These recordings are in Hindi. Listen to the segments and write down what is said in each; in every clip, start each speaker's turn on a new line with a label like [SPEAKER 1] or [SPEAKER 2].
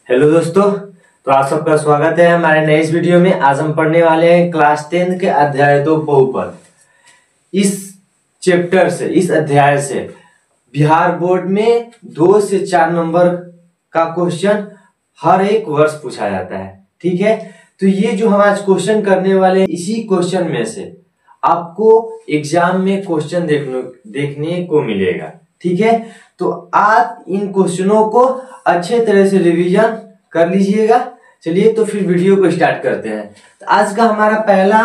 [SPEAKER 1] हेलो दोस्तों, तो आप सबका स्वागत है हमारे नए इस वीडियो में। आज हम पढ़ने वाले हैं क्लास 10 के अध्याय 2 बहुपद। इस चैप्टर से, इस अध्याय से बिहार बोर्ड में 2 से 4 नंबर का क्वेश्चन हर एक वर्ष पूछा जाता है। ठीक है, तो ये जो हम आज क्वेश्चन करने वाले हैं, इसी क्वेश्चन में से आपको एग्जाम में क्वेश्चन देखने को मिलेगा। ठीक है, तो आप इन क्वेश्चनों को अच्छे तरह से रिवीजन कर लीजिएगा। चलिए तो फिर वीडियो को स्टार्ट करते हैं। तो आज का हमारा पहला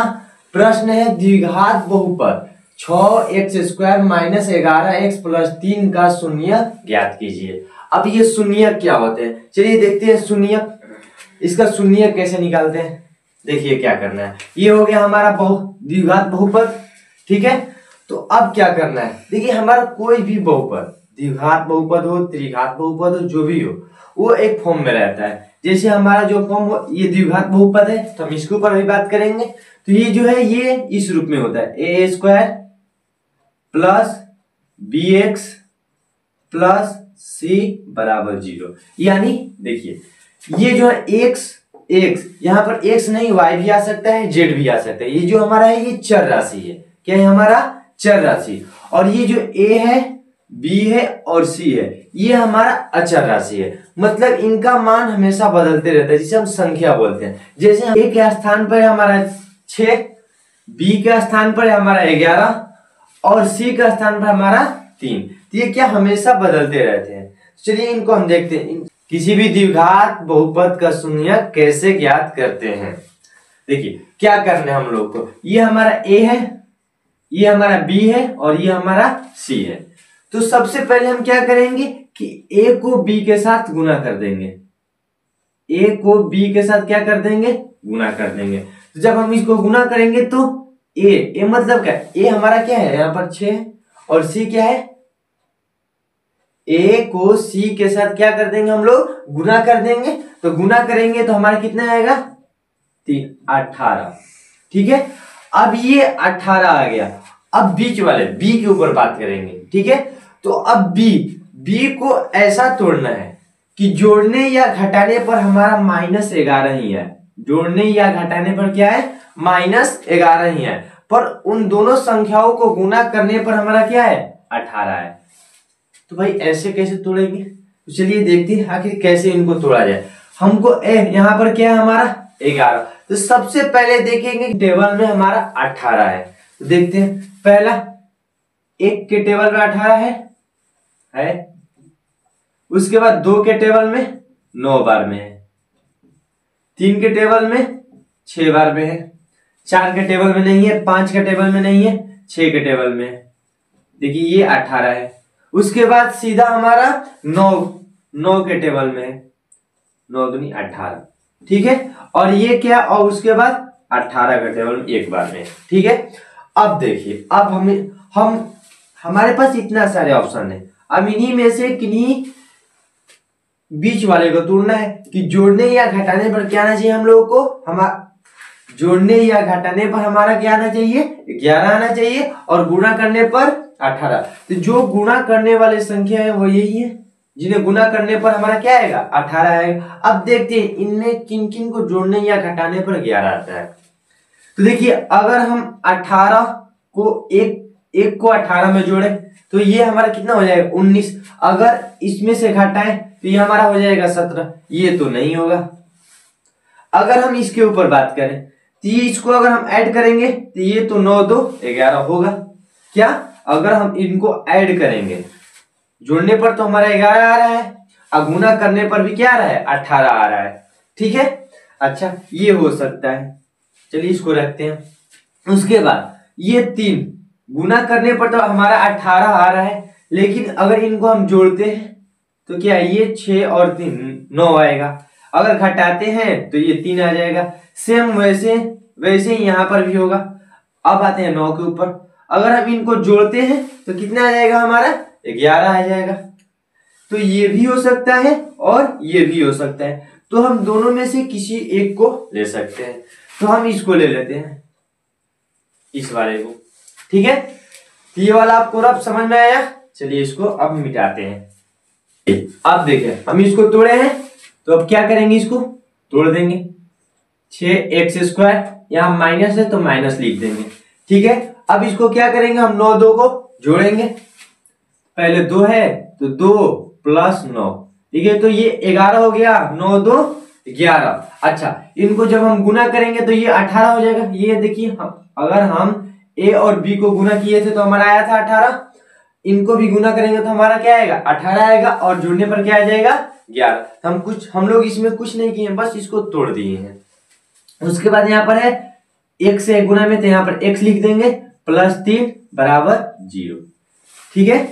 [SPEAKER 1] प्रश्न है द्विघात बहुपद 6x² - 11x + 3 का शून्यक ज्ञात कीजिए। अब ये शून्यक क्या होते हैं, चलिए देखते हैं शून्यक। इसका शून्यक कैसे निकालते हैं, देखिए क्या करना है। ये हो गया हमारा द्विघात बहुपद। ठीक है, तो अब क्या करना है, देखिए हमारा कोई भी बहुपद, द्विघात बहुपद हो, त्रिघात बहुपद हो, जो भी हो, वो एक फॉर्म में रहता है। जैसे हमारा जो फॉर्म हो, ये द्विघात बहुपद है, तो हम इसके ऊपर भी बात करेंगे। तो ये जो है, ये इस रूप में होता है a² + bx + c = 0। यानी देखिए, ये जो है x यहाँ पर x नहीं, y भी आ सकता है, z भी आ सकता है। ये जो हमारा है, ये चर राशि है। क्या है हमारा? चर राशि। और ये जो a है, b है और c है, ये हमारा अचर राशि है। मतलब इनका मान हमेशा बदलते रहता है, जिसे हम संख्या बोलते हैं। जैसे a के स्थान पर हमारा 6, b के स्थान पर हमारा 11 और c के स्थान पर हमारा 3। तो ये क्या हमेशा बदलते रहते हैं। चलिए इनको हम देखते हैं। किसी भी द्विघात बहुपद का शून्यक कैसे ज्ञात करते हैं। देखिए क्या करना है हम लोग को, ये हमारा a है, ये हमारा b है और ये हमारा c है। तो सबसे पहले हम क्या करेंगे कि a को b के साथ गुना कर देंगे। a को b के साथ क्या कर देंगे? गुना कर देंगे। तो जब हम इसको गुना करेंगे तो a मतलब क्या, a हमारा क्या है, यहाँ पर 6 है और c क्या है, a को c के साथ क्या कर देंगे हम लोग? गुना कर देंगे। तो गुना करेंगे तो हमारा कितना आएगा? 18। ठीक है, अब ये 18 आ गया। अब बीच वाले b के ऊपर बात करेंगे। ठीक है, तो अब b को ऐसा तोड़ना है कि जोड़ने या घटाने पर हमारा -11 ही है। जोड़ने या घटाने पर क्या है? -11 ही है। पर उन दोनों संख्याओं को गुना करने पर हमारा क्या है? 18 है। तो भाई ऐसे कैसे तोड़ेंगे, तो चलिए देखते हैं आखिर कैसे इनको तोड़ा जाए। हमको यहाँ पर क्या है हमारा? 11। तो सबसे पहले देखेंगे टेबल में हमारा 18 है। तो देखते हैं, पहला 1 के टेबल में 18 है। उसके बाद 2 के टेबल में 9 बार में है, 3 के टेबल में 6 बार में है, 4 के टेबल में नहीं है, 5 के टेबल में नहीं है, 6 के टेबल में है। देखिए ये 18 है। उसके बाद सीधा हमारा 9 के टेबल में है, 9 दूनी 18। ठीक है, और ये क्या, और उसके बाद 18 के टेबल में 1 बार में। ठीक है, अब देखिए, अब हम हमारे पास इतना सारे ऑप्शन है। अब इन्हीं में से किन्हीं बीच वाले को तोड़ना है कि जोड़ने या घटाने पर क्या आना चाहिए हम लोगों को। जोड़ने या घटाने पर हमारा क्या आना चाहिए? 11 आना चाहिए और गुणा करने पर 18। तो जो गुणा करने वाले संख्या है वो यही है, जिन्हें गुणा करने पर हमारा क्या आएगा? 18 आएगा। अब देखते हैं इनमें किन किन को जोड़ने या घटाने पर 11 आता है। तो देखिए, अगर हम 18 को एक को 18 में जोड़े तो ये हमारा कितना हो जाएगा? 19। अगर इसमें से घटाएं तो ये हमारा हो जाएगा 17। ये तो नहीं होगा। अगर हम इसके ऊपर बात करें तो ये, इसको अगर हम ऐड करेंगे तो ये तो 9 2 11 होगा। क्या, अगर हम इनको ऐड करेंगे, जोड़ने पर तो हमारा 11 आ रहा है, अब गुना करने पर भी क्या आ रहा है? 18 आ रहा है। ठीक है, अच्छा ये हो सकता है, चलिए इसको रखते हैं। उसके बाद ये 3 गुना करने पर तो हमारा 18 आ रहा है, लेकिन अगर इनको हम जोड़ते हैं तो क्या, ये 6 और 3 9 आएगा। अगर घटाते हैं तो ये 3 आ जाएगा। सेम वैसे ही यहाँ पर भी होगा। अब आते हैं 9 के ऊपर, अगर हम इनको जोड़ते हैं तो कितना आ जाएगा हमारा? 11 आ जाएगा। तो ये भी हो सकता है और ये भी हो सकता है। तो हम दोनों में से किसी एक को ले सकते हैं। तो हम इसको ले लेते हैं, इस वाले को। ठीक है, तो ये वाला आपको रब समझ में आया। चलिए इसको अब मिटाते हैं। अब देखिए, हम इसको तोड़े हैं तो अब क्या करेंगे, इसको तोड़ देंगे। 6x², यहाँ माइनस है तो माइनस लिख देंगे। ठीक है, अब इसको क्या करेंगे, हम 9 2 को जोड़ेंगे। पहले 2 है तो 2 + 9, ठीक है, तो ये 11 हो गया। 9 2 11। अच्छा, इनको जब हम गुना करेंगे तो ये 18 हो जाएगा। ये देखिए, अगर हम a और b को गुना किए थे तो हमारा आया था 18, इनको भी गुना करेंगे तो हमारा क्या आएगा, 18 आएगा, और जोड़ने पर क्या आ जाएगा, 11। हम लोग इसमें कुछ नहीं किए, बस इसको तोड़ दिए हैं। उसके बाद यहाँ पर है x से गुना में, तो यहाँ पर x लिख देंगे, +3 = 0। ठीक है,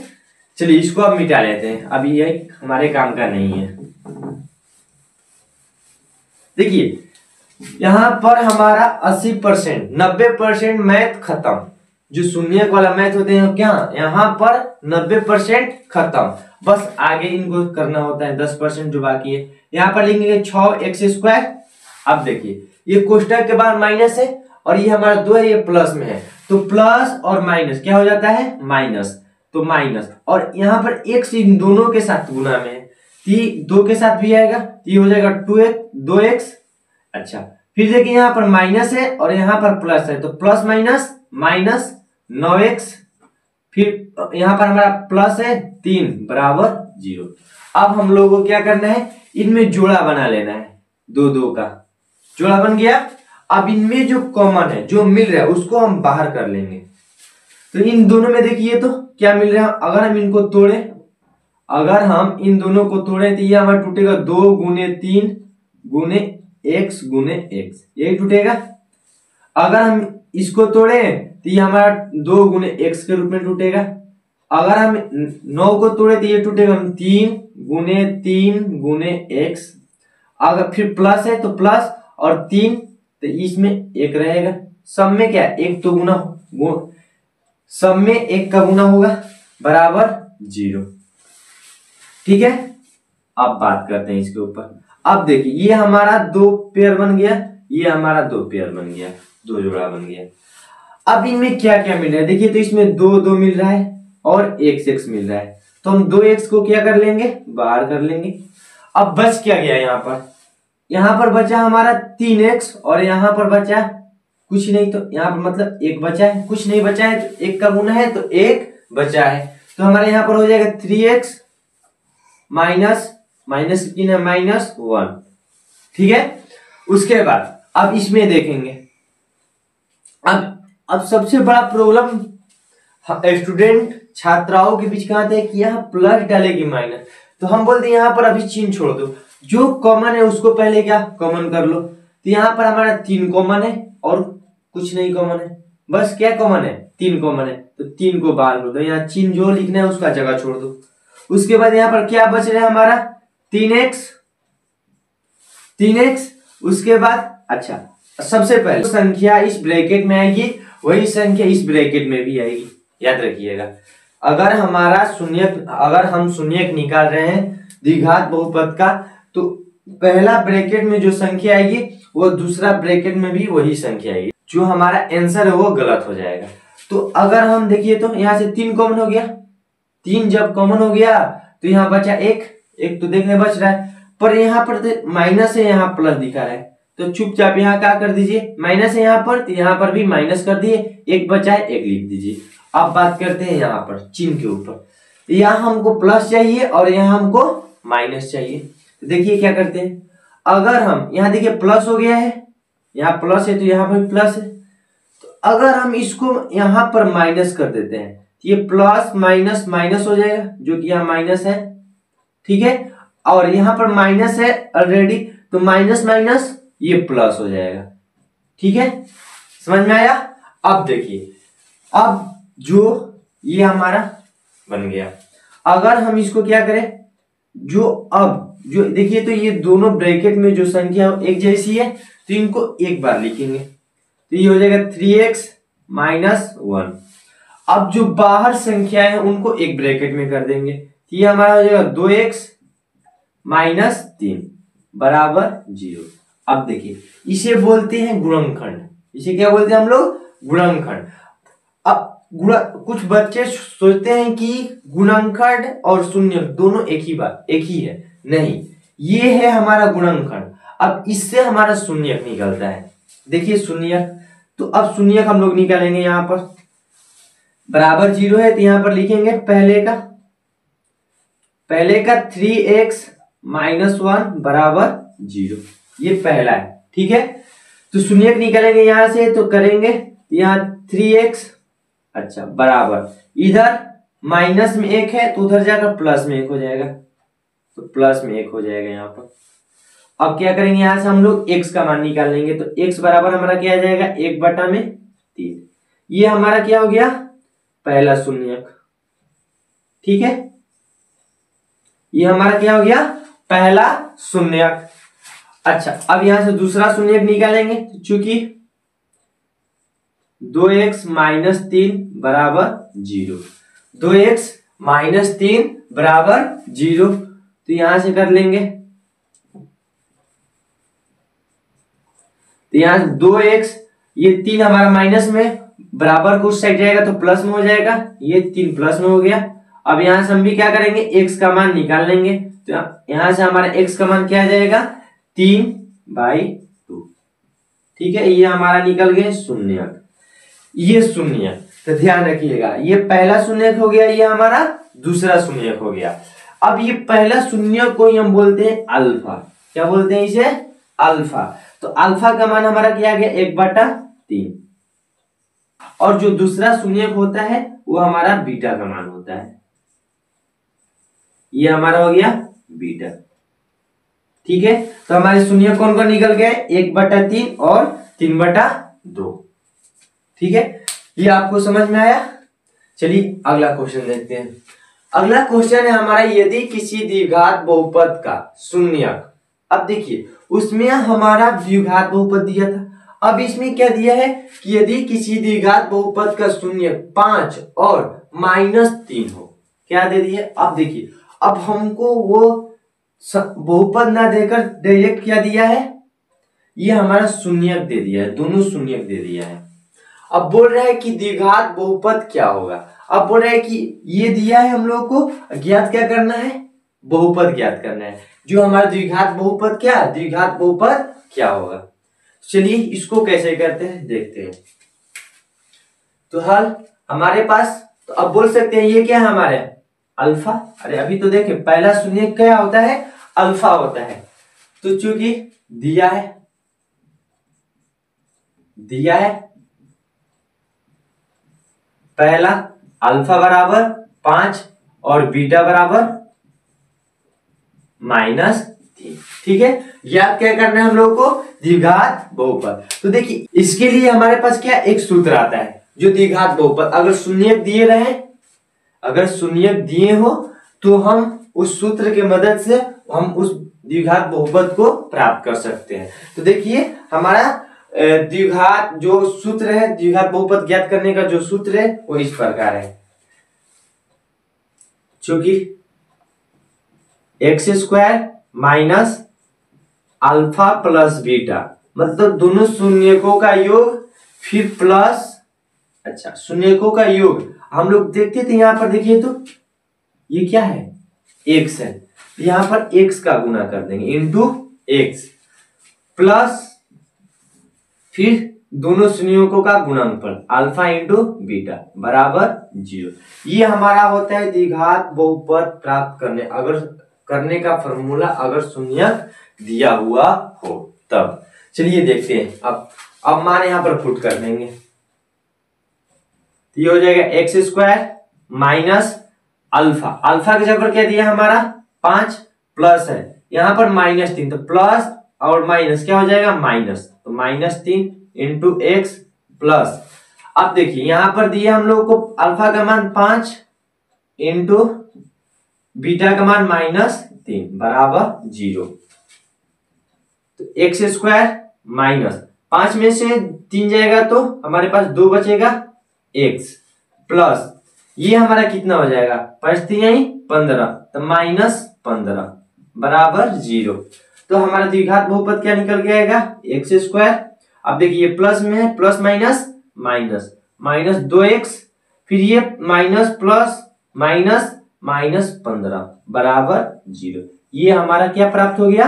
[SPEAKER 1] चलिए इसको अब मिटा लेते हैं, अब ये हमारे काम का नहीं है। देखिए यहां पर हमारा 80%, 90% मैथ खत्म। जो शून्यक वाला मैथ होते हैं क्या, यहाँ पर 90% खत्म, बस आगे इनको करना होता है 10% जो बाकी है। यहाँ पर लिखेंगे 6x²। अब देखिए ये कोष्टक के बाद माइनस है और ये हमारा 2 है, ये प्लस में है, तो प्लस और माइनस क्या हो जाता है, माइनस, तो माइनस, और यहाँ पर x इन दोनों के साथ गुना में है, 2 के साथ भी आएगा, तो ये हो जाएगा 2x। अच्छा, फिर देखिए यहाँ पर माइनस है और यहाँ पर प्लस है, तो प्लस माइनस माइनस 9x, फिर यहाँ पर हमारा प्लस है 3 = 0। अब हम लोगों को क्या करना है, इनमें जोड़ा बना लेना है, 2 2 का जोड़ा बन गया। अब इनमें जो कॉमन है, जो मिल रहा है, उसको हम बाहर कर लेंगे। तो इन दोनों में देखिए तो क्या मिल रहा है, अगर हम इनको तोड़े, अगर हम इन दोनों को तोड़े तो ये हमारा टूटेगा 2 × 3 × x × x, यही टूटेगा। अगर हम इसको तोड़े तो ये हमारा 2 × x के रूप में टूटेगा। अगर हम 9 को तोड़े तो ये टूटेगा 3 × 3 × x। अगर फिर प्लस है तो प्लस और 3, तो इसमें 1 रहेगा। सब में क्या, 1 तो सब में 1 का गुना होगा =0। ठीक है, अब बात करते हैं इसके ऊपर। अब देखिए ये हमारा 2 पेयर बन गया, ये हमारा 2 पेयर बन गया, 2 जोड़ा बन गया। अब इनमें क्या क्या मिल रहा है, देखिए तो इसमें 2 2 मिल रहा है और x मिल रहा है, तो हम 2x को क्या कर लेंगे, बाहर कर लेंगे। अब बच क्या गया, यहाँ पर बचा हमारा 3x और यहाँ पर बचा कुछ नहीं, तो यहाँ पर मतलब 1 बचा है, कुछ नहीं बचा है, तो 1 का गुना है तो 1 बचा है, तो हमारे यहाँ पर हो जाएगा 3x -1। ठीक है, उसके बाद अब इसमें देखेंगे, अब सबसे बड़ा प्रॉब्लम स्टूडेंट छात्राओं के बीच कहाँ थे कि यहाँ प्लस डालेगी माइनस, तो हम बोलते हैं यहाँ पर अभी चिन्ह छोड़ दो, जो कॉमन है उसको पहले क्या कॉमन कर लो। तो यहाँ पर हमारा 3 कॉमन है और कुछ नहीं कॉमन है, बस क्या कॉमन है, 3 कॉमन है, तो 3 को बाहर कर दो, यहाँ चिन्ह जो लिखना है उसका जगह छोड़ दो। उसके बाद यहाँ पर क्या बच रहा है हमारा 3x। उसके बाद अच्छा, सबसे पहले संख्या इस ब्रैकेट में आएगी, वही संख्या इस ब्रैकेट में भी आएगी, याद रखिएगा। अगर हम शून्यक निकाल रहे हैं द्विघात बहुपद का, तो पहला ब्रैकेट में जो संख्या आएगी वो दूसरा ब्रैकेट में भी वही संख्या आएगी, जो हमारा आंसर है वो गलत हो जाएगा। तो अगर हम देखिए तो यहाँ से 3 कॉमन हो गया, 3 जब कॉमन हो गया तो यहाँ बचा 1 तो देखने बच रहा है, पर यहाँ पर माइनस है, यहाँ प्लस दिखा रहा है, तो चुपचाप यहाँ क्या कर दीजिए, माइनस है यहाँ पर, तो यहाँ पर भी माइनस कर दिए, 1 बचा है 1 लिख दीजिए। अब बात करते हैं यहाँ पर चिन्ह के ऊपर, यहाँ हमको प्लस चाहिए और यहाँ हमको माइनस चाहिए। तो देखिए क्या करते हैं, अगर हम यहाँ देखिए प्लस हो गया है, यहाँ प्लस है तो यहाँ पर प्लस है, तो अगर हम इसको यहाँ पर माइनस कर देते हैं तो ये प्लस माइनस माइनस हो जाएगा, जो कि यहाँ माइनस है। ठीक है, और यहाँ पर माइनस है ऑलरेडी, तो माइनस माइनस ये प्लस हो जाएगा। ठीक है, समझ में आया। अब देखिए, अब जो ये हमारा बन गया, अगर हम इसको क्या करें, जो देखिए तो ये दोनों ब्रैकेट में जो संख्या एक जैसी है, तो इनको एक बार लिखेंगे, तो ये हो जाएगा 3x -1। अब जो बाहर संख्या है उनको एक ब्रैकेट में कर देंगे, तो ये हमारा हो जाएगा 2x -3 = 0। अब देखिए इसे बोलते हैं गुणनखंड, इसे क्या बोलते हैं हम लोग, गुणनखंड। अब कुछ बच्चे सोचते हैं कि गुणनखंड और शून्यक दोनों एक ही है, नहीं, ये है हमारा गुणनखंड। अब इससे हमारा शून्यक निकलता है, देखिए शून्यक। तो अब शून्यक हम लोग निकालेंगे, यहां पर बराबर 0 है तो यहां पर लिखेंगे पहले का 3x माइनस 1 बराबर 0, ये पहला है, ठीक है। तो शून्यक निकालेंगे यहां से, तो करेंगे यहाँ 3x, अच्छा बराबर, इधर माइनस में 1 है तो उधर जाकर प्लस में 1 हो जाएगा, तो प्लस में 1 हो जाएगा यहाँ पर। अब क्या करेंगे, यहां से हम लोग x का मान निकाल लेंगे, तो x बराबर हमारा क्या आ जाएगा 1/3। ये हमारा क्या हो गया, पहला शून्यक, ठीक है। ये हमारा क्या हो गया, पहला शून्यक। अच्छा अब यहां से दूसरा शून्यक निकालेंगे, चूंकि 2x माइनस 3 बराबर 0, 2x माइनस 3 बराबर 0, तो यहां से कर लेंगे, तो यहां 2x, ये 3 हमारा माइनस में, बराबर को उस साइड जाएगा तो प्लस में हो जाएगा, ये 3 प्लस में हो गया। अब यहां से हम भी क्या करेंगे, x का मान निकाल लेंगे, तो यहां से हमारा x का मान क्या आ जाएगा 3/2, ठीक है। ये हमारा निकल गए शून्यक, ये शून्यक। तो ध्यान रखिएगा, ये पहला शून्यक हो गया, ये हमारा दूसरा शून्यक हो गया। अब ये पहला शून्यक को हम बोलते हैं अल्फा, क्या बोलते हैं इसे, अल्फा। तो अल्फा का मान हमारा क्या आ गया 1/3, और जो दूसरा शून्यक होता है वो हमारा बीटा का मान होता है, ये हमारा हो गया बीटा, ठीक है। तो हमारे शून्यक कौन कौन निकल गए, 1/3 और 3/2, ठीक है। ये आपको समझ में आया। चलिए अगला क्वेश्चन देखते हैं। अगला क्वेश्चन है हमारा, यदि किसी द्विघात बहुपद का शून्यक, अब देखिए उसमें हमारा द्विघात बहुपद दिया था, अब इसमें क्या दिया है कि यदि किसी द्विघात बहुपद का शून्यक 5 और -3 हो, क्या दे दिया। अब देखिए, अब हमको वो बहुपद ना देकर डायरेक्ट क्या दिया है, ये हमारा शून्यक दे दिया है, दोनों शून्यक दे दिया है। अब बोल रहा है कि द्विघात बहुपद क्या होगा। अब बोल रहा है कि ये दिया है हम लोग को, ज्ञात क्या करना है, बहुपद ज्ञात करना है। जो हमारा द्विघात बहुपद क्या होगा। चलिए इसको कैसे करते हैं देखते हैं। तो हल हमारे पास, तो अब बोल सकते हैं ये क्या है हमारे अल्फा। अरे अभी तो देखे पहला शून्यक क्या होता है, अल्फा होता है। तो चूंकि दिया है पहला अल्फा बराबर 5 और बीटा बराबर -3, ठीक है। याद क्या करना है हम लोगों को, द्विघात बहुपद। तो देखिए इसके लिए हमारे पास क्या एक सूत्र आता है, जो द्विघात बहुपद, अगर शून्यक दिए रहे, अगर शून्यक दिए हो तो हम उस सूत्र के मदद से हम उस द्विघात बहुपद को प्राप्त कर सकते हैं। तो देखिए हमारा द्विघात जो सूत्र है, द्विघात बहुपद ज्ञात करने का जो सूत्र है वो इस प्रकार है, चूंकि x² minus alpha plus beta, मतलब दोनों शून्यकों का योग फिर प्लस, अच्छा शून्यकों का योग। हम लोग देखते थे यहाँ पर, देखिए तो ये क्या है, x है, यहाँ पर x का गुना कर देंगे इंटू x प्लस फिर दोनों शून्यकों का गुणनफल अल्फा इंटू बीटा बराबर 0। ये हमारा होता है द्विघात बहुपद प्राप्त करने का फॉर्मूला, अगर शून्यक दिया हुआ हो तब। चलिए देखते हैं। अब मान यहां पर पुट कर देंगे, तो ये हो जाएगा x² माइनस अल्फा की जगह पर क्या दिया हमारा 5 प्लस है, यहां पर -3, तो प्लस और माइनस क्या हो जाएगा माइनस, तो -3 इंटू एक्स प्लस, अब देखिए यहां पर दिया हम लोग को अल्फा का मान 5 इंटू बीटा का मान -3 बराबर 0। तो x² माइनस 5 में से 3 जाएगा तो हमारे पास 2 बचेगा x प्लस ये हमारा कितना हो जाएगा 5×3=15, तो -15 बराबर 0। तो हमारा द्विघात बहुपद क्या निकल के आएगा x²। अब देखिए प्लस में है, प्लस माइनस माइनस 2x, फिर ये माइनस प्लस माइनस -15 बराबर 0। ये हमारा क्या प्राप्त हो गया,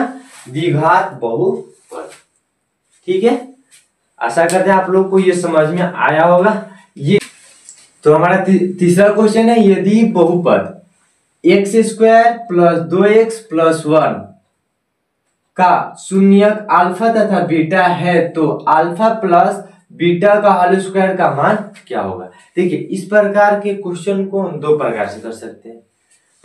[SPEAKER 1] द्विघात बहुपद। ठीक है, आशा करते हैं आप लोग को ये समझ में आया होगा। ये तो हमारा तीसरा क्वेश्चन है, यदि बहुपद x square plus 2x plus 1 का शून्यक अल्फा तथा बीटा है तो अल्फा प्लस बीटा का होल स्क्वायर का मान क्या होगा। देखिए, इस प्रकार के क्वेश्चन को हम दो प्रकार से कर सकते हैं।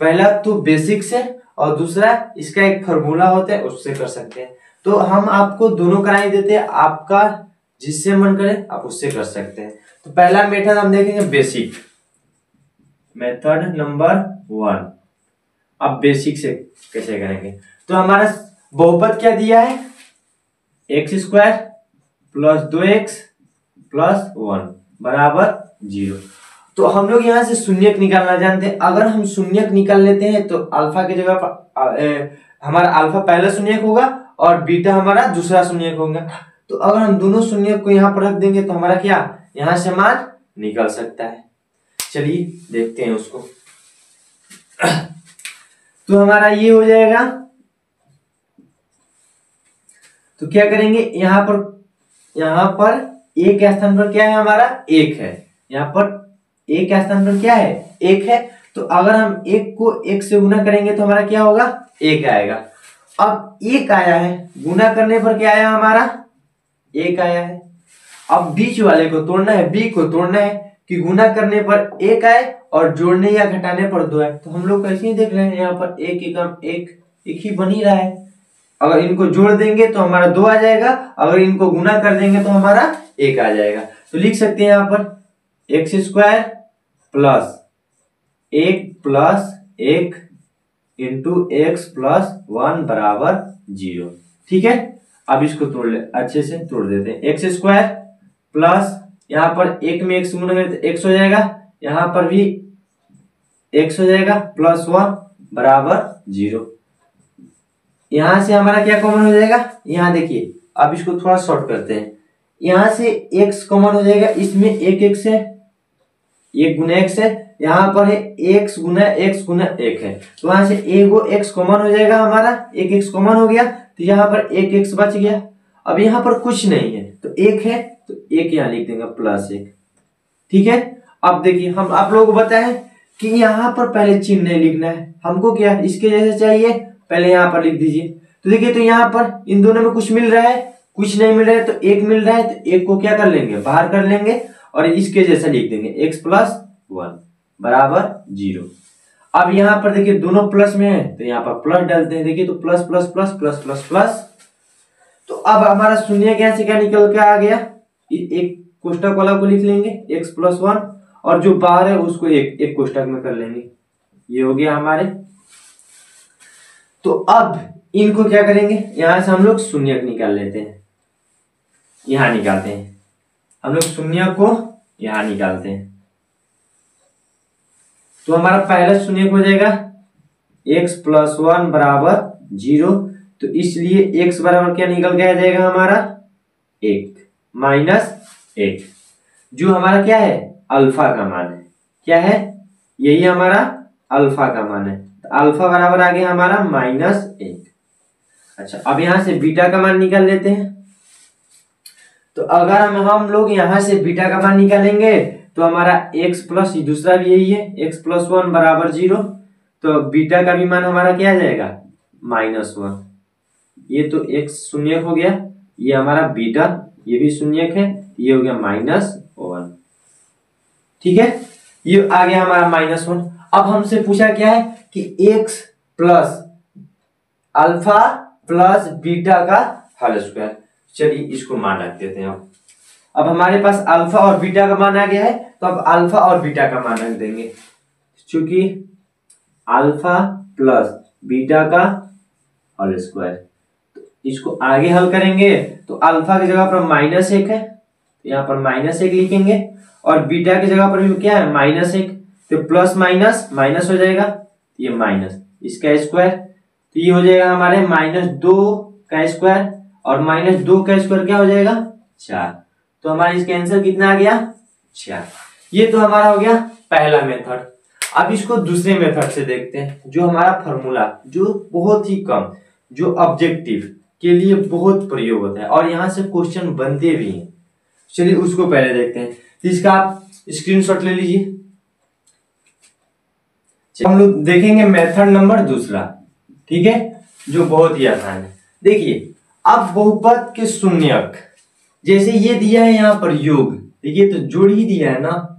[SPEAKER 1] पहला तो बेसिक से, और दूसरा इसका एक फॉर्मूला होता है उससे कर सकते हैं। तो हम आपको दोनों कराई देते हैं, आपका जिससे मन करे आप उससे कर सकते हैं। तो पहला मेथड हम देखेंगे बेसिक, मेथड नंबर 1। अब बेसिक से कैसे करेंगे, तो हमारा बहुपद क्या दिया है, x square plus 2x plus 1 बराबर 0। तो हम लोग यहाँ से शून्यक निकालना जानते हैं। अगर हम शून्यक निकाल लेते हैं तो अल्फा की जगह पर हमारा अल्फा पहला शून्यक होगा और बीटा हमारा दूसरा शून्यक होगा। तो अगर हम दोनों शून्यक को यहाँ पर रख देंगे तो हमारा क्या यहाँ से मान निकल सकता है। चलिए देखते हैं उसको। तो हमारा ये हो जाएगा, तो क्या करेंगे, यहाँ पर एक के स्थान पर क्या है हमारा, एक है। यहाँ पर एक के स्थान पर क्या है, एक है। तो अगर हम एक को एक से गुना करेंगे तो हमारा क्या होगा, एक आएगा। अब एक आया है, गुना करने पर क्या आया हमारा, एक आया है। अब बीच वाले को तोड़ना है, बी को तोड़ना है कि गुना करने पर एक आए और जोड़ने या घटाने पर दो आए। तो हम लोग कैसे ही देख रहे हैं, यहाँ पर एक एकम एक ही बन ही रहा है। अगर इनको जोड़ देंगे तो हमारा 2 आ जाएगा, अगर इनको गुना कर देंगे तो हमारा 1 आ जाएगा। तो लिख सकते हैं यहाँ पर x square plus 1 plus 1 into x plus 1 बराबर 0। ठीक है, अब इसको तोड़ ले, अच्छे से तोड़ देते हैं। एक्स स्क्वायर प्लस यहाँ पर एक में एक्स गुना करें तो एक्स हो जाएगा, यहाँ पर भी एक्स हो जाएगा प्लस 1 बराबर 0। यहां से हमारा क्या कॉमन हो जाएगा, यहाँ देखिए, अब इसको थोड़ा शॉर्ट करते हैं। यहां से x कॉमन हो जाएगा, इसमें एक x है, एक गुना x है, यहाँ पर है x गुना एक है। तो वहां से एगो x कॉमन हो जाएगा, हमारा एक x कॉमन हो गया, तो यहाँ पर एक x बच गया। अब यहाँ पर कुछ नहीं है तो एक है, तो एक यहाँ लिख देंगे प्लस 1। ठीक है, अब देखिए, हम आप लोगों को बताएं कि यहाँ पर पहले चिन्ह नहीं लिखना है हमको, क्या इसके जैसे चाहिए, पहले यहाँ पर लिख दीजिए। तो देखिए, तो यहाँ पर इन दोनों में कुछ मिल रहा है, कुछ नहीं मिल रहा है, तो एक मिल रहा है, तो एक को क्या कर लेंगे, बाहर कर लेंगे और इसके जैसा लिख देंगे x प्लस 1 बराबर 0। अब यहाँ पर देखिए दोनों प्लस में है तो यहाँ पर प्लस डालते हैं। देखिए, तो plus plus plus plus plus plus, तो अब हमारा शून्य यहाँ से क्या निकल के आ गया, एक कोष्टक वाला को लिख लेंगे x प्लस 1 और जो बाहर है उसको एक कोष्टक में कर लेंगे। ये हो गया हमारे। तो अब इनको क्या करेंगे, यहां से हम लोग शून्य निकाल लेते हैं, यहां निकालते हैं हम लोग शून्य को, यहां निकालते हैं। तो हमारा पहला शून्य हो जाएगा x प्लस 1 बराबर 0। तो इसलिए x बराबर क्या निकल के आ जाएगा हमारा 1 माइनस 1, जो हमारा क्या है, अल्फा का मान है। क्या है, यही हमारा अल्फा का मान है। तो अल्फा बराबर आ गया हमारा -1। अच्छा, अब यहां से बीटा का मान निकाल लेते हैं। तो अगर हम लोग यहां से बीटा का मान निकालेंगे तो हमारा x प्लस दूसरा भी यही है, x प्लस 1 बराबर 0। तो बीटा का भी मान हमारा क्या आ जाएगा, -1। ये तो x शून्य हो गया, ये हमारा बीटा, ये भी शून्य है, ये हो गया -1। ठीक है, ये आ गया हमारा -1। अब हमसे पूछा क्या है कि x plus alpha plus beta का होल स्क्वायर। चलिए इसको मान रख देते हैं। अब हमारे पास अल्फा और बीटा का मान आ गया है, तो अब अल्फा और बीटा का मान रख देंगे। चूंकि अल्फा प्लस बीटा का होल स्क्वायर, तो इसको आगे हल करेंगे तो अल्फा की जगह पर -1 है, तो यहाँ पर -1 लिखेंगे, और बीटा की जगह पर भी क्या है, -1, तो प्लस माइनस माइनस हो जाएगा, ये माइनस इसका स्क्वायर, तो ये हो जाएगा हमारे -2 का स्क्वायर, और -2 का स्क्वायर क्या हो जाएगा, 4। तो हमारा इसका आंसर कितना आ गया, 4। ये तो हमारा हो गया पहला मेथड। अब इसको दूसरे मेथड से देखते हैं, जो हमारा फॉर्मूला जो बहुत ही कम, जो ऑब्जेक्टिव के लिए बहुत प्रयोग होता है और यहाँ से क्वेश्चन बनते भी हैं। चलिए उसको पहले देखते हैं। तो इसका आप स्क्रीनशॉट ले लीजिए। हम लोग देखेंगे मेथड नंबर दूसरा, ठीक है, जो बहुत ही आसान है। देखिए अब बहुपद के शून्यक, जैसे ये दिया है यहाँ पर योग, देखिए तो जोड़ ही दिया है ना,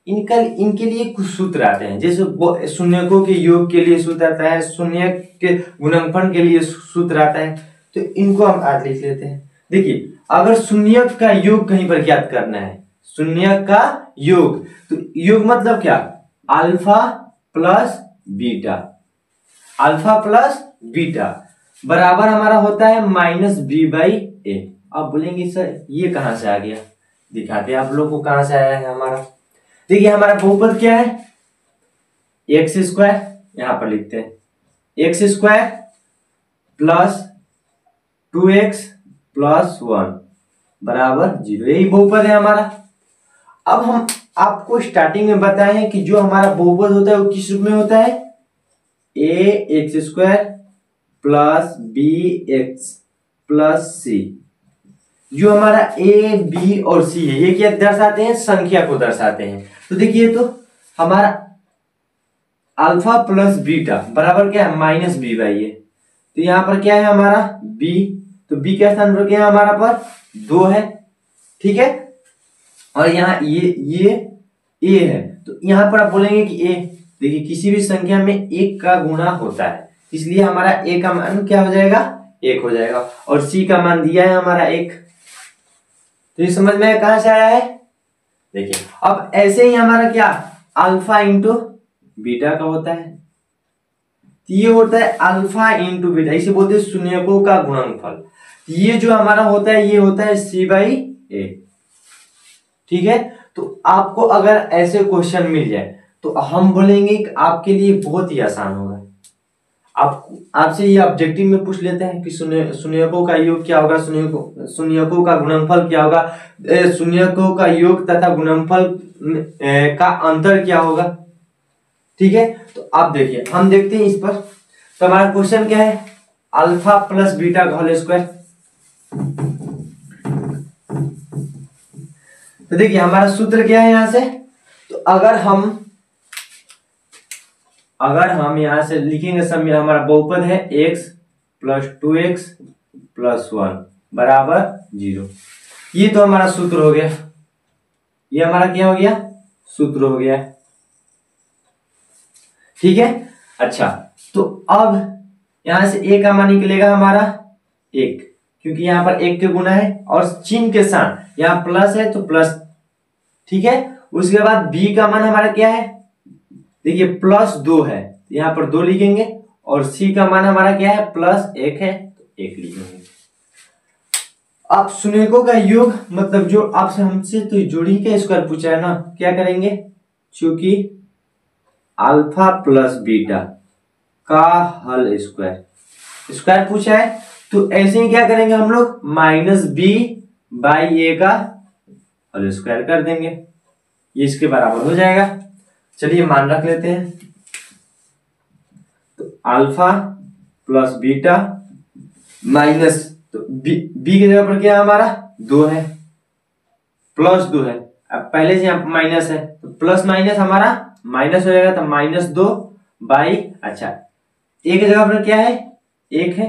[SPEAKER 1] इनके लिए कुछ सूत्र आते हैं। जैसे शून्यकों के योग के लिए सूत्र आता है, शून्यक के गुणनफल के लिए सूत्र आता है, तो इनको हम आज लिख लेते हैं। देखिए अगर शून्यक का योग कहीं पर ज्ञात करना है, शून्यक का योग, तो योग मतलब क्या, alpha plus beta, alpha plus beta बराबर हमारा होता है माइनस बी बाई ए। अब बोलेंगे सर ये कहां से आ गया, दिखाते हैं आप लोग को कहां से आया है हमारा। देखिए हमारा बहुपद क्या है, एक्स स्क्वायर, यहां पर लिखते हैं x square plus 2x plus 1 बराबर 0, यही बहुपद है हमारा। अब हम आपको स्टार्टिंग में बताए हैं कि जो हमारा बहुपद होता है वो किस रूप में होता है, a x square plus b x plus c. जो हमारा ए बी और सी है ये क्या दर्शाते हैं, संख्या को दर्शाते हैं। तो देखिए तो हमारा अल्फा प्लस बीटा बराबर क्या है, माइनस बी बाई ए। तो यहां पर क्या है हमारा बी, तो बी के स्थान पर क्या है हमारा पर 2 है, ठीक है। और यहाँ ये ए है, तो यहां पर आप बोलेंगे कि ए, देखिए किसी भी संख्या में एक का गुणा होता है, इसलिए हमारा ए का मान क्या हो जाएगा, 1 हो जाएगा। और सी का मान दिया है हमारा 1। तो ये समझ में कहां से आया है, देखिए अब ऐसे ही हमारा क्या अल्फा इंटू बीटा का होता है, तो ये होता है अल्फा इंटू बीटा, इसे बोलते हैं शून्यकों का गुणनफल। ये जो हमारा होता है ये होता है सी बाई ए, ठीक है। तो आपको अगर ऐसे क्वेश्चन मिल जाए तो हम बोलेंगे कि आपके लिए बहुत ही आसान होगा। आपसे ये ऑब्जेक्टिव में पूछ लेते हैं कि शून्यकों का योग क्या होगा, शून्यकों का गुणनफल क्या होगा, शून्यकों का योग तथा गुणनफल का अंतर क्या होगा, ठीक है। तो आप देखिए हम देखते हैं इस पर। तो हमारा क्वेश्चन क्या है, अल्फा प्लस बीटा का होल स्क्वायर। तो देखिए हमारा सूत्र क्या है यहां से, तो अगर हम यहां से लिखेंगे सब में, हमारा बहुपद है x प्लस 2x प्लस 1 बराबर 0। ये तो हमारा सूत्र हो गया, ये हमारा क्या हो गया, सूत्र हो गया, ठीक है। अच्छा तो अब यहां से a का मान निकलेगा हमारा 1, क्योंकि यहां पर 1 के गुना है और चिन्ह के साथ यहां प्लस है तो प्लस, ठीक है। उसके बाद b का मान हमारा क्या है, देखिए प्लस 2 है, यहां पर 2 लिखेंगे, और c का मान हमारा क्या है, प्लस 1 है तो 1 लिखेंगे। अब शून्यकों का योग मतलब जो आपसे हमसे तो जोड़ी का स्क्वायर पूछा है ना, क्या करेंगे, क्योंकि अल्फा प्लस बीटा का हल स्क्वायर पूछा है, तो ऐसे ही क्या करेंगे हम लोग, माइनस बी बाई ए का होल स्क्वायर कर देंगे, ये इसके बराबर हो जाएगा। चलिए मान रख लेते हैं, तो अल्फा प्लस बीटा माइनस, तो बी की जगह पर क्या है हमारा 2 है, प्लस 2 है, अब पहले से यहाँ माइनस है तो प्लस माइनस हमारा माइनस हो जाएगा, तो माइनस 2 बाई, अच्छा ए की जगह पर क्या है 1 है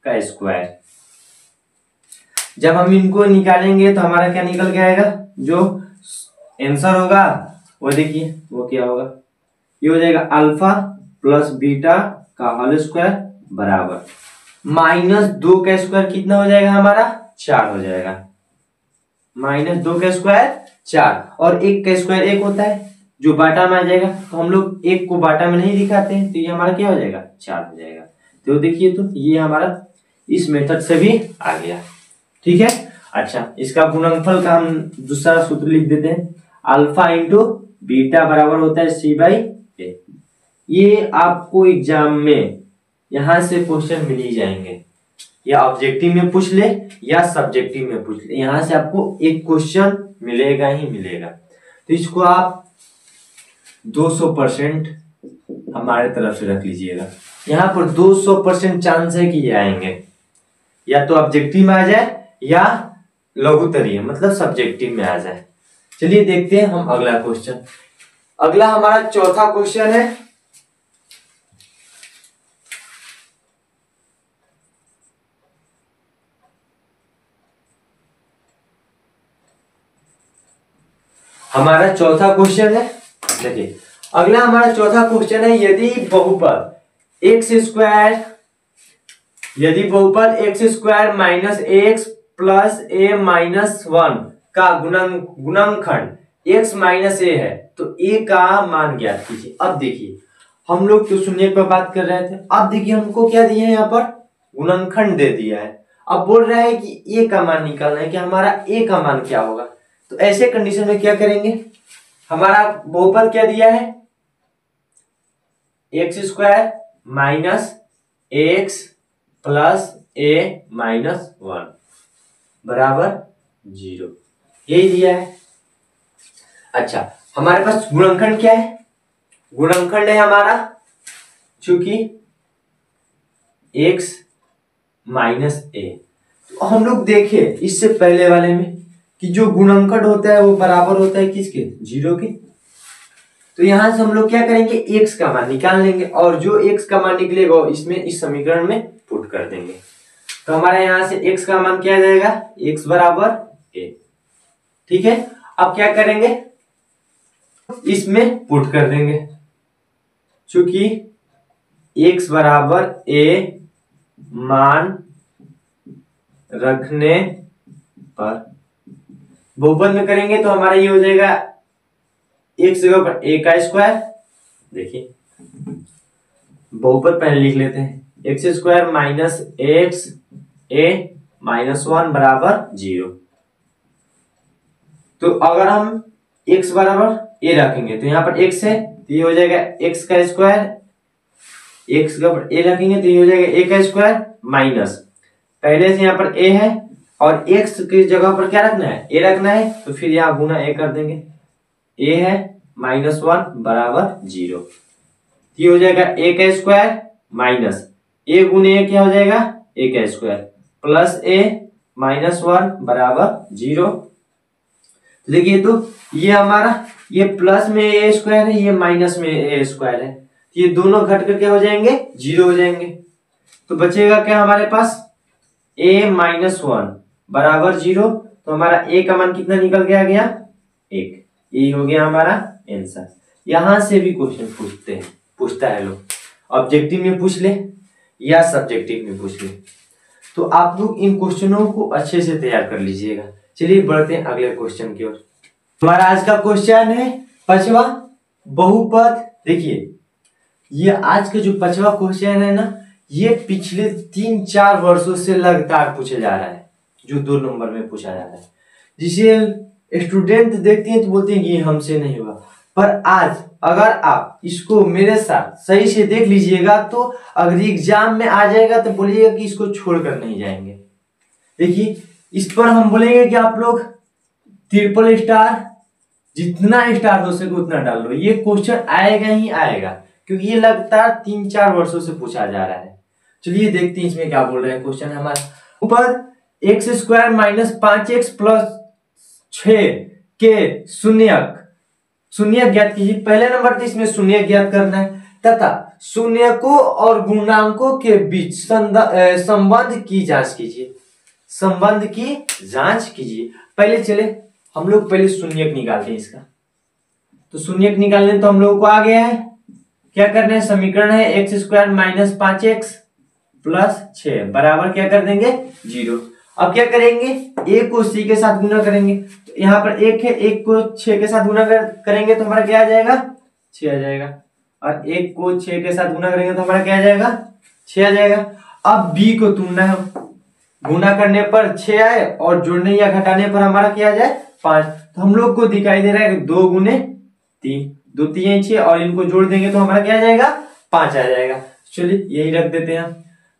[SPEAKER 1] का स्क्वायर। जब हम इनको निकालेंगे तो हमारा क्या निकल के आएगा, जो आंसर होगा वो देखिए वो क्या होगा, ये हो जाएगा अल्फा प्लस बीटा का होल स्क्वायर बराबर माइनस 2 का स्क्वायर कितना हो जाएगा हमारा 4 हो जाएगा, माइनस 2 का स्क्वायर 4, और 1 का स्क्वायर 1 होता है जो बाटा में आ जाएगा, तो हम लोग 1 को बाटा में नहीं दिखाते हैं, तो ये हमारा क्या हो जाएगा 4 हो जाएगा। तो देखिए तो ये हमारा इस मेथड से भी आ गया, ठीक है। अच्छा इसका गुणनफल का हम दूसरा सूत्र लिख देते हैं, अल्फा इंटू बीटा बराबर होता है सी बाई ए। ये आपको एग्जाम में यहां से क्वेश्चन मिल ही जाएंगे, या ऑब्जेक्टिव में पूछ ले या सब्जेक्टिव में पूछ ले, यहां से आपको एक क्वेश्चन मिलेगा ही मिलेगा। तो इसको आप 200% हमारे तरफ से रख लीजिएगा। यहाँ पर 200% चांस है कि ये आएंगे, या तो ऑब्जेक्टिव में आ जाए या लघुत्तरीय मतलब सब्जेक्टिव में आ जाए। चलिए देखते हैं हम अगला क्वेश्चन। अगला हमारा चौथा क्वेश्चन है, हमारा चौथा क्वेश्चन है, देखिए अगला हमारा चौथा क्वेश्चन है, यदि बहुपद x square minus x plus a minus 1 का गुणनखंड x माइनस ए है तो a का मान ज्ञात कीजिए। अब देखिए हम लोग तो शून्य पर बात कर रहे थे, अब देखिए हमको क्या दिया है, यहाँ पर गुणनखंड दे दिया है। अब बोल रहा है कि a का मान निकालना है कि हमारा a का मान क्या होगा। तो ऐसे कंडीशन में क्या करेंगे, हमारा बहुपद क्या दिया है, x square minus x plus a minus 1 बराबर 0, यही दिया है। अच्छा हमारे पास गुणनखंड क्या है, गुणनखंड है हमारा चूंकि x माइनस ए। तो हम लोग देखे इससे पहले वाले में कि जो गुणनखंड होता है वो बराबर होता है किसके, 0 के। तो यहां से हम लोग क्या करेंगे, x का मान निकाल लेंगे और जो x का मान निकलेगा इसमें इस समीकरण में पुट कर देंगे। तो हमारा यहां से x का मान क्या आ जाएगा, x बराबर a। ठीक है, अब क्या करेंगे, इसमें पुट कर देंगे चूंकि x बराबर a मान रखने पर बहुपद में करेंगे तो हमारा ये हो जाएगा x जगह पर a का स्क्वायर। देखिए बहुपद पहले लिख लेते हैं, एक्स स्क्वायर माइनस एक्स ए माइनस 1 बराबर 0। तो अगर हम x बराबर a रखेंगे तो यहाँ पर x है तो ये हो जाएगा x का स्क्वायर, x का a रखेंगे तो ये हो जाएगा a का स्क्वायर माइनस पहले से यहाँ पर a है और x की जगह पर क्या रखना है, a रखना है तो फिर यहाँ गुना a कर देंगे, a है माइनस 1 बराबर 0। ये हो जाएगा a का स्क्वायर माइनस a गुने a क्या हो जाएगा, a का स्क्वायर प्लस a माइनस 1 बराबर 0। देखिए तो ये हमारा ये प्लस में a स्क्वायर है, ये माइनस में a स्क्वायर है, ये दोनों घट कर क्या हो जाएंगे, 0 हो जाएंगे। तो बचेगा क्या हमारे पास, a माइनस 1 बराबर 0। तो हमारा a का मान कितना निकल के आ गया, 1। ये हो गया हमारा आंसर। यहां से भी क्वेश्चन पूछता है लोग, ऑब्जेक्टिव में पूछ ले या सब्जेक्टिव में पूछ ले। तो आप लोग इन क्वेश्चनों को अच्छे से तैयार कर लीजिएगा। चलिए बढ़ते हैं अगले क्वेश्चन की ओर। हमारा आज का क्वेश्चन है पांचवा, बहुपद। देखिए ये आज का जो पांचवा क्वेश्चन है ना, ये पिछले 3-4 वर्षों से लगातार पूछा जा रहा है, जो 2 नंबर में पूछा जा रहा है, जिसे स्टूडेंट देखते हैं तो बोलते हैं कि हमसे नहीं हुआ। पर आज अगर आप इसको मेरे साथ सही से देख लीजिएगा तो अगर एग्जाम में आ जाएगा तो बोलिएगा कि इसको छोड़कर नहीं जाएंगे। देखिए इस पर हम बोलेंगे कि आप लोग ट्रिपल स्टार, जितना स्टार हो सके उतना डाल लो, ये क्वेश्चन आएगा ही आएगा क्योंकि ये लगातार 3-4 वर्षों से पूछा जा रहा है। चलिए देखते हैं इसमें क्या बोल रहे हैं। क्वेश्चन हमारा ऊपर x square minus 5x plus 6 के शून्य ज्ञात कीजिए। पहले नंबर तो इसमें शून्य ज्ञात करना है तथा शून्यकों और गुणांकों के बीच संबंध की जांच कीजिए। संबंध की जांच कीजिए। पहले चले हम लोग पहले शून्यक निकालते हैं इसका। तो शून्यक निकालने तो हम लोगों को आ गया है, क्या करना है, समीकरण है x square minus 5x plus 6 बराबर क्या कर देंगे 0। अब क्या करेंगे, a को c के साथ गुना करेंगे। तो यहाँ पर 1 है, 1 को 6 के साथ गुना करेंगे तो हमारा क्या आ जाएगा, 6 आ जाएगा। और 1 को 6 के साथ गुना करेंगे तो हमारा क्या आ जाएगा, 6 आ जाएगा। अब b को तुलना है, गुना करने पर 6 आए और जोड़ने या घटाने पर हमारा क्या आ जाए 5। तो हम लोग को दिखाई दे रहा है कि 2 गुने 3, 2 3 6 और इनको जोड़ देंगे तो हमारा क्या आ जाएगा 5 आ जाएगा। चलिए यही रख देते हैं।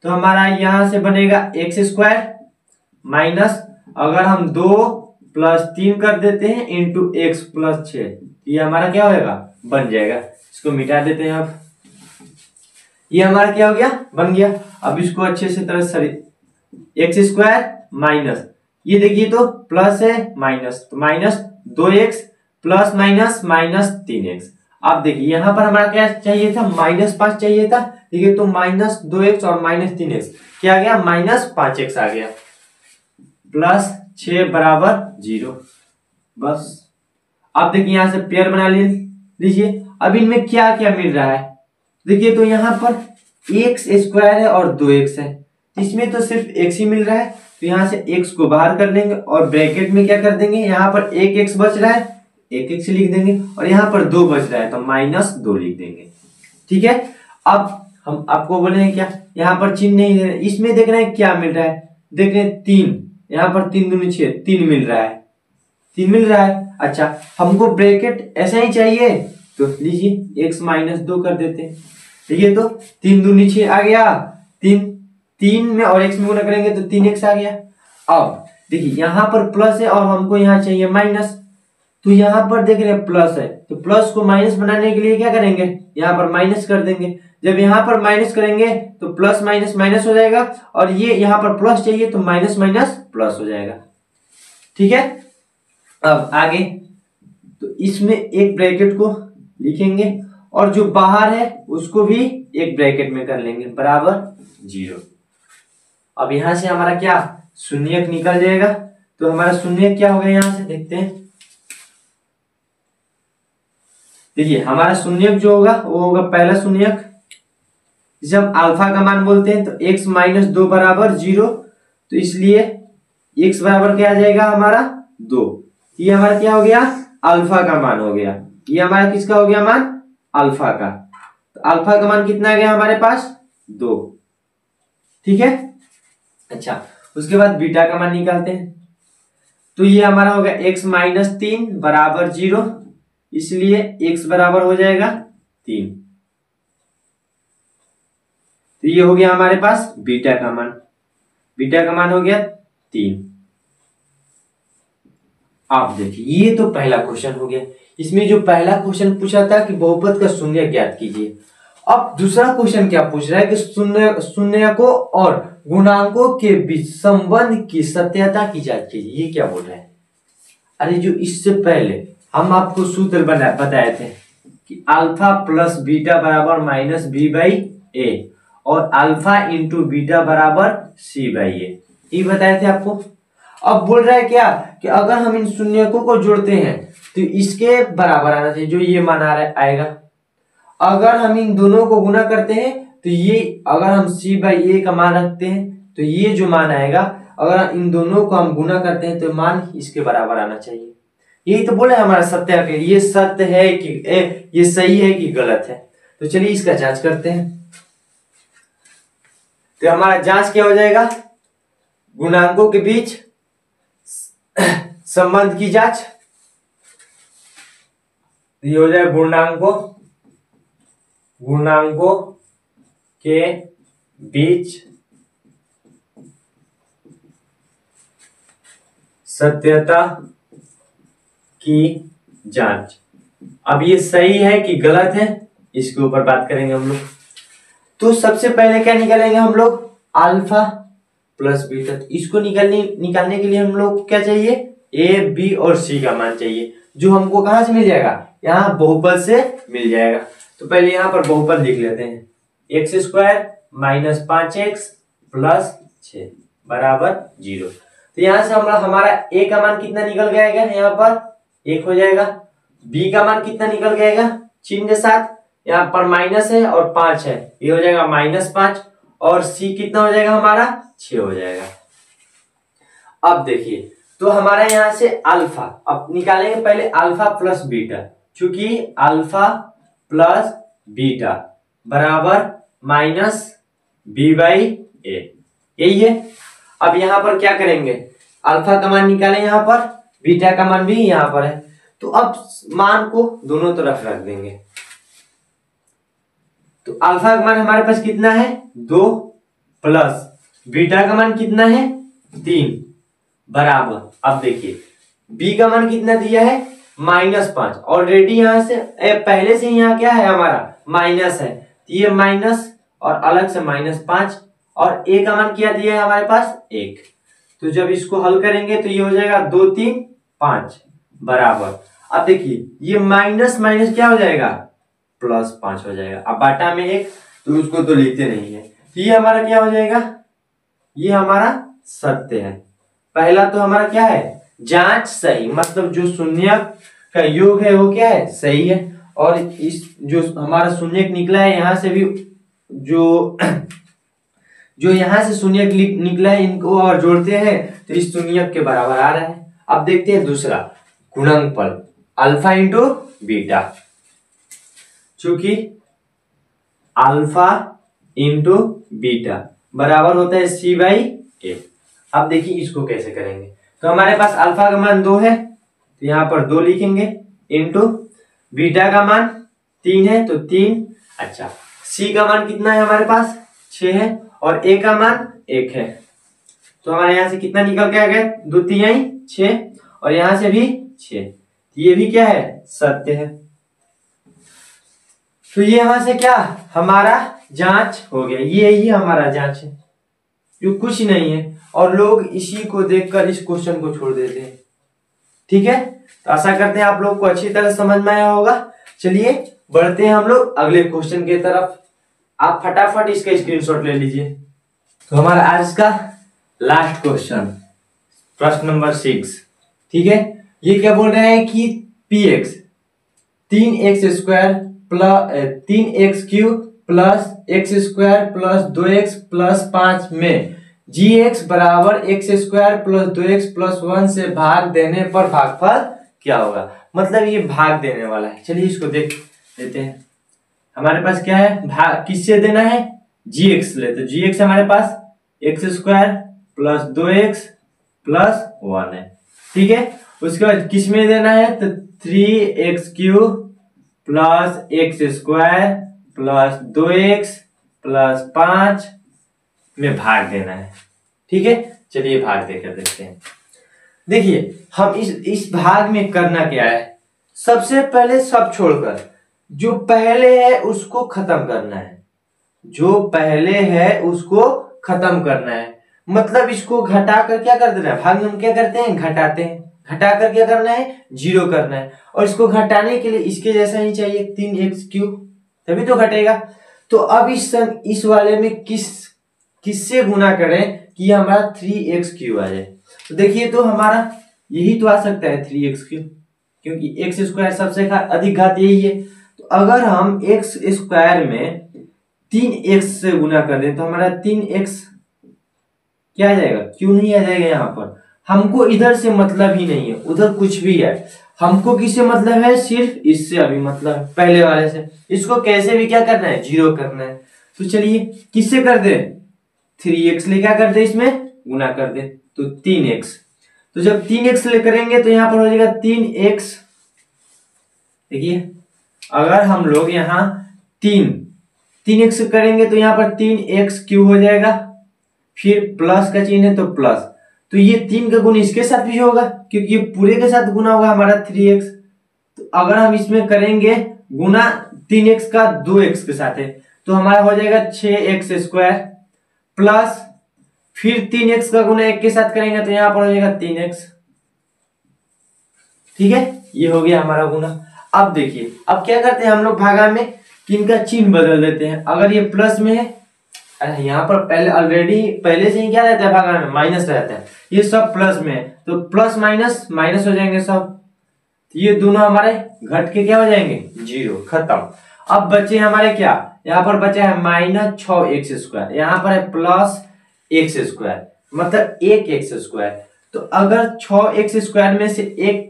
[SPEAKER 1] तो हमारा यहां से बनेगा एक्स स्क्वायर माइनस, अगर हम 2 प्लस 3 कर देते हैं इंटू एक्स प्लस 6, ये हमारा क्या होगा बन जाएगा। इसको मिटा देते हैं। अब ये हमारा क्या हो गया, बन गया। अब इसको अच्छे से तरह से एक्स स्क्वायर माइनस, ये देखिए तो प्लस है माइनस, तो minus 2x plus minus minus 3x। अब देखिए यहाँ पर हमारा क्या चाहिए था, -5 चाहिए था, ठीक है। तो -2x और -3x क्या आ गया, -5x आ गया, प्लस 6 बराबर 0। बस अब देखिए यहां से पेयर बना लीजिए। अब इनमें क्या क्या मिल रहा है, देखिए तो यहाँ पर x स्क्वायर है और 2x है, इसमें तो सिर्फ x ही मिल रहा है, तो यहाँ से x को बाहर कर लेंगे और ब्रैकेट में क्या कर देंगे, यहाँ पर 1x बच रहा है, 1x लिख देंगे, और यहाँ पर 2 बच रहा है तो -2 लिख देंगे, ठीक है। अब हम आपको बोले क्या, यहाँ पर चिन्ह नहीं है, इसमें देख रहे हैं क्या मिल रहा है, देख रहे हैं 3, यहाँ पर 3 दूनी 6, 3 मिल रहा है, 3 मिल रहा है। अच्छा हमको ब्रैकेट ऐसा ही चाहिए, तो लीजिए x -2 कर देते हैं, ठीक है। तो 3 दूनी 6 आ गया, 3 में और x में गुणा करेंगे तो 3x आ गया। अब देखिए यहाँ पर प्लस है और हमको यहाँ चाहिए माइनस, तो यहाँ पर देख रहे हैं प्लस है, तो प्लस को माइनस बनाने के लिए क्या करेंगे, यहाँ पर माइनस कर देंगे। जब यहाँ पर माइनस करेंगे तो प्लस माइनस माइनस हो जाएगा, और ये यहाँ पर प्लस चाहिए तो माइनस माइनस प्लस हो जाएगा, ठीक है। अब आगे तो इसमें एक ब्रैकेट को लिखेंगे और जो बाहर है उसको भी एक ब्रैकेट में कर लेंगे, बराबर 0। अब यहां से हमारा क्या शून्यक निकल जाएगा, तो हमारा शून्यक क्या होगा, यहां से देखते हैं। देखिए हमारा शून्यक जो होगा वो होगा पहला शून्यक, जब अल्फा का मान बोलते हैं तो x -2 बराबर 0, तो इसलिए x बराबर क्या आ जाएगा हमारा 2। ये हमारा क्या हो गया, अल्फा का मान हो गया। ये हमारा किसका हो गया मान, अल्फा का। तो अल्फा का मान कितना आ गया हमारे पास, 2, ठीक है। अच्छा उसके बाद बीटा का मान निकालते हैं, तो ये हमारा हो गया x -3 बराबर 0, इसलिए x बराबर हो जाएगा 3। तो ये हो गया हमारे पास बीटा का मान, बीटा का मान हो गया 3। आप देखिए ये तो पहला क्वेश्चन हो गया। इसमें जो पहला क्वेश्चन पूछा था कि बहुपद का शून्य ज्ञात कीजिए, अब दूसरा क्वेश्चन क्या पूछ रहा है कि शून्यकों और गुणांकों के बीच संबंध की सत्यता की जांच कीजिए। ये क्या बोल रहा है, अरे जो इससे पहले हम आपको सूत्र बताए थे कि अल्फा प्लस बीटा बराबर -b/a और अल्फा इंटू बीटा बराबर c/a, ये बताए थे आपको। अब बोल रहा है क्या कि अगर हम इन शून्यकों को जोड़ते हैं तो इसके बराबर आना चाहिए, जो ये मान आ रहा आएगा। अगर हम इन दोनों को गुना करते हैं तो ये, अगर हम c/a का मान रखते हैं तो ये जो मान आएगा, अगर इन दोनों को हम गुना करते हैं तो मान इसके बराबर आना चाहिए। यही तो बोले हमारा सत्य है, ये सत्य है कि ये सही है कि गलत है। तो चलिए इसका जांच करते हैं। तो हमारा जांच क्या हो जाएगा, गुणांकों के बीच संबंध की जांच। ये हो जाए गुणांकों के बीच सत्यता की जांच। अब ये सही है कि गलत है, इसके ऊपर बात करेंगे हम लोग। तो सबसे पहले क्या निकालेंगे हम लोग, अल्फा प्लस बीटा। इसको निकालने के लिए हम लोग को क्या चाहिए, ए बी और सी का मान चाहिए, जो हमको कहां से मिल जाएगा, यहाँ बहुपद से मिल जाएगा। तो पहले यहाँ पर बहुपद लिख लेते हैं, x² - 5x प्लस 6 बराबर 0। तो यहाँ से हमारा a का मान कितना निकल जाएगा, यहाँ पर 1 हो जाएगा। b का मान कितना निकल जाएगा, चिन्ह के साथ, यहाँ पर माइनस है और 5 है, ये हो जाएगा -5, और c कितना हो जाएगा हमारा 6 हो जाएगा। अब देखिए तो हमारा यहाँ से अल्फा, अब निकालेंगे पहले अल्फा प्लस बीटा, चूंकि अल्फा प्लस बीटा बराबर -b/a, यही है। अब यहाँ पर क्या करेंगे, अल्फा का मान निकालें, यहाँ पर बीटा का मान भी यहाँ पर है, तो अब मान को दोनों तरफ रख देंगे। तो अल्फा का मान हमारे पास कितना है 2, प्लस बीटा का मान कितना है 3 बराबर, अब देखिए b का मान कितना दिया है -5 ऑलरेडी यहाँ से पहले से यहाँ क्या है हमारा माइनस है, तो ये माइनस और अलग से -5 और a का मान क्या दिया है हमारे पास 1। तो जब इसको हल करेंगे तो ये हो जाएगा 2 3 5 बराबर। अब देखिए ये माइनस माइनस क्या हो जाएगा +5 हो जाएगा। अब बाटा में 1 तो उसको तो लिखते नहीं है, तो ये हमारा क्या हो जाएगा, ये हमारा सत्य है। पहला तो हमारा क्या है जांच सही, मतलब जो शून्यक का योग है वो क्या है सही है। और इस जो हमारा शून्यक निकला है यहाँ से भी जो यहाँ से शून्यक निकला है इनको और जोड़ते हैं तो इस शून्यक के बराबर आ रहा है। अब देखते हैं दूसरा गुणनफल अल्फा इंटू बीटा, चूंकि अल्फा इंटू बीटा बराबर होता है C/A। अब देखिए इसको कैसे करेंगे, तो हमारे पास अल्फा का मान 2 है तो यहाँ पर 2 लिखेंगे इंटू बीटा का मान 3 है तो 3। अच्छा C का मान कितना है हमारे पास 6 है और A का मान 1 है, तो हमारे यहाँ से कितना निकल के आ गया 2 3 6 और यहाँ से भी 6, ये भी क्या है सत्य है। तो ये यहां से क्या हमारा जांच हो गया, ये ही हमारा जांच है जो कुछ नहीं है और लोग इसी को देखकर इस क्वेश्चन को छोड़ देते हैं। ठीक है, तो आशा करते हैं आप लोग को अच्छी तरह समझ में आया होगा। चलिए बढ़ते हैं हम लोग अगले क्वेश्चन की तरफ। आप फटाफट इसका स्क्रीनशॉट ले लीजिए। तो हमारा आज का लास्ट क्वेश्चन प्रश्न नंबर 6। ठीक है, ये क्या बोल रहे हैं कि px 3x² plus 3x³ plus x² plus 2x plus 5 में gx बराबर x² प्लस 2x प्लस 1 से भाग देने पर भागफल क्या होगा। मतलब ये भाग देने वाला है। चलिए इसको देख लेते हैं। हमारे पास क्या है भाग किससे देना है gx लेते, gx हमारे पास x² प्लस 2x प्लस 1 है। ठीक है, उसके बाद किस में देना है तो 3x³ plus x² plus 2x plus 5 में भाग देना है। ठीक है, चलिए भाग देकर देखते हैं। देखिए हम इस भाग में करना क्या है, सबसे पहले सब छोड़कर जो पहले है उसको खत्म करना है, जो पहले है उसको खत्म करना है। मतलब इसको घटा कर क्या कर देना है, भाग में हम क्या करते हैं घटाते हैं, घटा कर क्या करना है 0 करना है। और इसको घटाने के लिए इसके जैसा ही चाहिए 3x³ तभी तो घटेगा। तो अब इस वाले में किससे गुना करें कि हमारा 3x³ आ जाए। तो देखिए तो हमारा यही तो आ सकता है 3x³ क्योंकि x² सबसे अधिक घात यही है। तो अगर हम x² में 3x से गुना कर दें तो हमारा 3x क्या आ जाएगा, क्यों नहीं आ जाएगा। यहाँ पर हमको इधर से मतलब ही नहीं है, उधर कुछ भी है, हमको किससे मतलब है सिर्फ इससे अभी मतलब है पहले वाले से। इसको कैसे भी क्या करना है 0 करना है। तो चलिए किससे कर दे 3x ले क्या कर दे इसमें गुना कर दे तो 3x। तो जब 3x ले करेंगे तो यहाँ पर हो जाएगा 3x। देखिए अगर हम लोग यहाँ 3x करेंगे तो यहाँ पर 3x³ हो जाएगा, फिर प्लस का चिन्ह है तो प्लस, तो ये 3 का गुण इसके साथ भी होगा क्योंकि ये पूरे के साथ गुना होगा हमारा 3x। तो अगर हम इसमें करेंगे गुना 3x का 2x के साथ है तो हमारा हो जाएगा 6x² प्लस फिर 3x का गुना 1 के साथ करेंगे तो यहाँ पर हो जाएगा 3x। ठीक है, ये हो गया हमारा गुना। अब देखिए अब क्या करते हैं हम लोग भागा में कि इनका चिन्ह बदल देते हैं। अगर ये प्लस में है, अरे यहाँ पर पहले से ही क्या रहता है भागा में माइनस रहता है, ये सब प्लस में है तो प्लस माइनस माइनस हो जाएंगे सब, ये दोनों हमारे घट के क्या हो जाएंगे 0, खत्म। अब बचे हमारे क्या, यहाँ पर बचा है -6x², यहाँ पर है +x², मतलब 1x²। तो अगर 6x² में से एक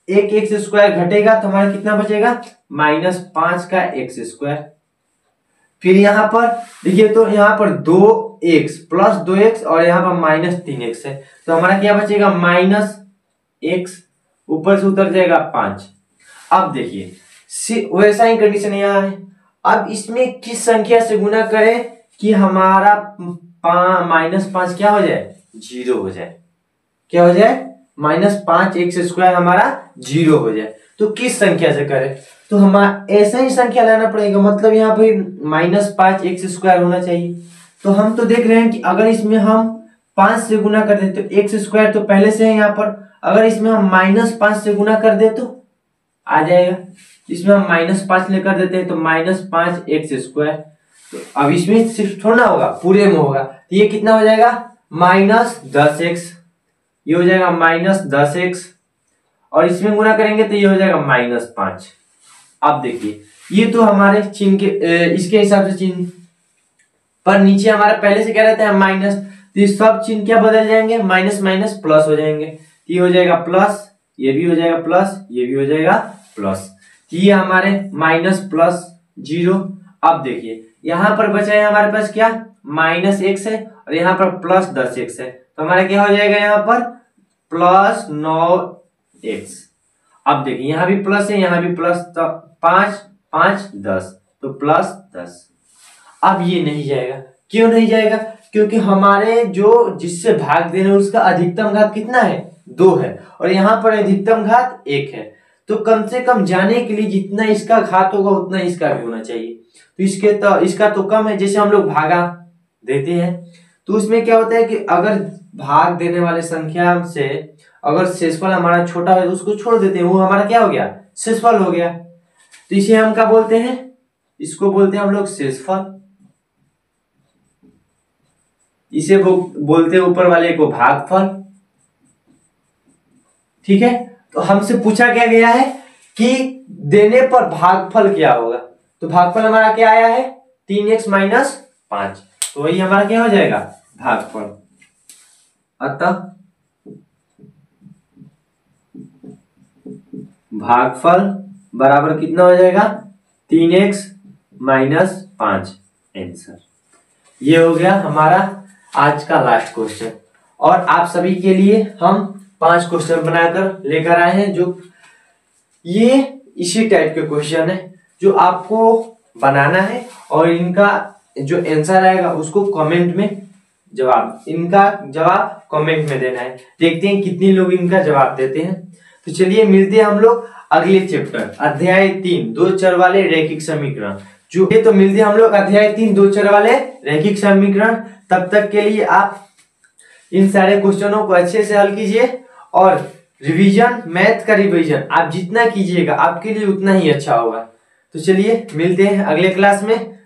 [SPEAKER 1] x² घटेगा तो हमारा कितना बचेगा -5 का x²। फिर यहाँ पर देखिए तो यहाँ पर 2x प्लस 2x और यहाँ पर -3x है तो हमारा क्या बचेगा -x, ऊपर से उतर जाएगा 5। अब देखिए वैसा ही कंडीशन यहाँ है। अब इसमें किस संख्या से गुना करें कि हमारा -5 क्या हो जाए 0 हो जाए, क्या हो जाए -5x² हमारा 0 हो जाए। तो किस संख्या से करें, तो हमारा ऐसा ही संख्या लाना पड़ेगा, मतलब यहाँ पे -5x² होना चाहिए। तो हम तो देख रहे हैं कि अगर इसमें हम 5 से गुना कर दे तो x² तो पहले से है यहाँ पर, अगर इसमें हम -5 से गुना कर दे तो आ जाएगा। इसमें हम -5 लेकर देते हैं तो -5x²। तो अब इसमें सिर्फ थोड़ा होगा, पूरे में होगा, तो ये कितना हो जाएगा -10x, ये हो जाएगा -10x, और इसमें गुना करेंगे तो ये हो जाएगा -5। अब देखिए ये तो हमारे चिन्ह के इसके हिसाब से चिन्ह, पर नीचे हमारा पहले से क्या रहता है माइनस, तो ये सब चिन्ह क्या बदल जाएंगे, माइनस माइनस प्लस हो जाएंगे। ये हो जाएगा प्लस, ये भी हो जाएगा प्लस, ये भी हो जाएगा प्लस, ये हमारे -+0। अब देखिए यहाँ पर बचा है हमारे पास क्या, -x है और यहाँ पर +10x है, तो हमारा क्या हो जाएगा यहाँ पर +9x। अब देखिए यहाँ भी प्लस है यहाँ भी प्लस, तो 5 5 10, तो +10। अब ये नहीं जाएगा, क्यों नहीं जाएगा, क्योंकि हमारे जो जिससे भाग दे रहे हैं उसका अधिकतम घात कितना है 2 है, और यहाँ पर अधिकतम घात 1 है। तो कम से कम जाने के लिए जितना इसका घात होगा उतना इसका भी होना चाहिए। तो इसका तो कम है, जैसे हम लोग भागा देते हैं तो उसमें क्या होता है कि अगर भाग देने वाले संख्या से अगर शेषफल हमारा छोटा है तो उसको छोड़ देते हैं, वो हमारा क्या हो गया, शेषफल हो गया। तो इसे हम क्या बोलते हैं, इसको बोलते हैं हम लोग शेषफल, इसे बोलते हैं ऊपर वाले को भागफल। ठीक है, तो हमसे पूछा क्या गया है कि देने पर भागफल क्या होगा, तो भागफल हमारा क्या आया है 3x - 5, तो वही हमारा क्या हो जाएगा भागफल। अतः भागफल बराबर कितना हो जाएगा 3x - 5 आंसर। ये हो गया हमारा आज का लास्ट क्वेश्चन, और आप सभी के लिए हम 5 क्वेश्चन बनाकर लेकर आए हैं, जो ये इसी टाइप के क्वेश्चन है जो आपको बनाना है, और इनका जो आंसर आएगा उसको कमेंट में इनका जवाब कमेंट में देना है। देखते हैं कितने लोग इनका जवाब देते हैं। तो चलिए मिलते हैं हम लोग अगले चैप्टर अध्याय 3 दो चर वाले रैखिक समीकरण, जो ये तो मिलते हैं हम लोग अध्याय 3 दो चर वाले रैखिक समीकरण। तब तक के लिए आप इन सारे क्वेश्चनों को अच्छे से हल कीजिए, और रिवीजन, मैथ का रिवीजन आप जितना कीजिएगा आपके लिए उतना ही अच्छा होगा। तो चलिए मिलते हैं अगले क्लास में।